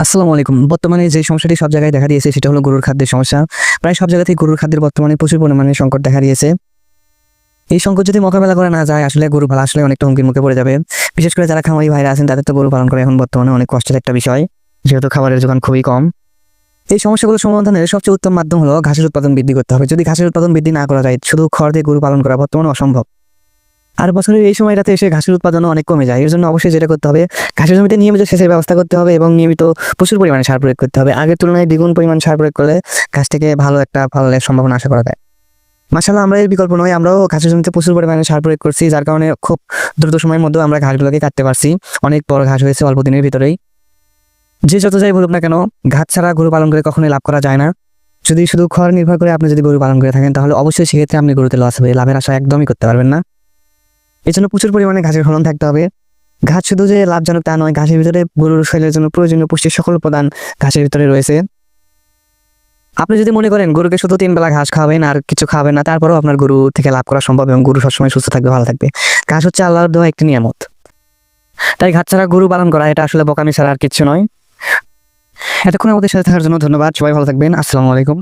আসসালামু আলাইকুম। বর্তমানে যে সমস্যাটি সব জায়গায় দেখা দিয়েছে সেটা হলো গরুর খাদ্যের সমস্যা। প্রায় সব জায়গাতেই গরুর খাদ্যের বর্তমানে প্রচুর পরিমাণে সংকট দেখা দিয়েছে। এই সংকট যদি মোকাবেলা করা না যায় আসলে গরু পালা আসলে অনেকটা হুমকির মুখে পড়ে যাবে। বিশেষ করে যারা খামারি ভাইরা আছেন তাদের তো গরু পালন করা এখন বর্তমানে অনেক কষ্টের একটা বিষয়। যেহেতু খাবারের যোগান খুবই কম। এই সমস্যাগুলো সমাধানের সবচেয়ে উত্তম মাধ্যম হলো ঘাসের উৎপাদন বৃদ্ধি করতে হবে। যদি ঘাসের উৎপাদন বৃদ্ধি না করা যায় শুধু খড় দিয়ে গরু পালন করা বর্তমানে অসম্ভব। আর বছরের এই সময়টাতে এসে ঘাসের উৎপাদনও অনেক কমে যায়। এর জন্য অবশ্যই যেটা করতে হবে, ঘাসের জমিতে নিয়মিত সেচের ব্যবস্থা করতে হবে এবং নিয়মিত প্রচুর পরিমাণে সার প্রয়োগ করতে হবে। আগের তুলনায় দ্বিগুণ পরিমাণ সার প্রয়োগ করলে ঘাস থেকে ভালো একটা ফলের সম্ভাবনা আশা করা যায়। মাশাআল্লাহ, আমরা এর বিকল্প নয়, আমরাও ঘাসের জমিতে প্রচুর পরিমাণে সার প্রয়োগ করছি, যার কারণে খুব দ্রুত সময়ের মধ্যে আমরা ঘাসগুলোকে কাটতে পারছি। অনেক বড় ঘাস হয়েছে অল্প দিনের ভিতরেই। যে যত যাই বলুক না কেন, ঘাস ছাড়া গরু পালন করে কখনোই লাভ করা যায় না। যদি শুধু খড় নির্ভর করে আপনি যদি গরু পালন করে থাকেন তাহলে অবশ্যই সেক্ষেত্রে আপনি গরুতে লস হবে, লাভের আশা একদমই করতে পারবেন না। এই জন্য প্রচুর পরিমাণে ঘাসের ফলন থাকতে হবে। ঘাস শুধু যে লাভজনক তা নয়, ঘাসের ভিতরে গরুর শরীরের জন্য প্রয়োজনীয় পুষ্টির সকল উপাদান ঘাসের ভিতরে রয়েছে। আপনি যদি মনে করেন গরুকে শুধু 3 বেলা ঘাস খাওয়াবেন আর কিছু খাওয়াবেন না, তারপরেও আপনার গরু থেকে লাভ করা সম্ভব এবং গরু সবসময় সুস্থ থাকবে, ভালো থাকবে। ঘাস হচ্ছে আল্লাহর দেওয়া একটি নিয়ামত। তাই ঘাস ছাড়া গরু পালন করা এটা আসলে বোকামি ছাড়া আর কিছু নয়। এতক্ষণ আমাদের সাথে থাকার জন্য ধন্যবাদ। সবাই ভালো থাকবেন। আসসালামু আলাইকুম।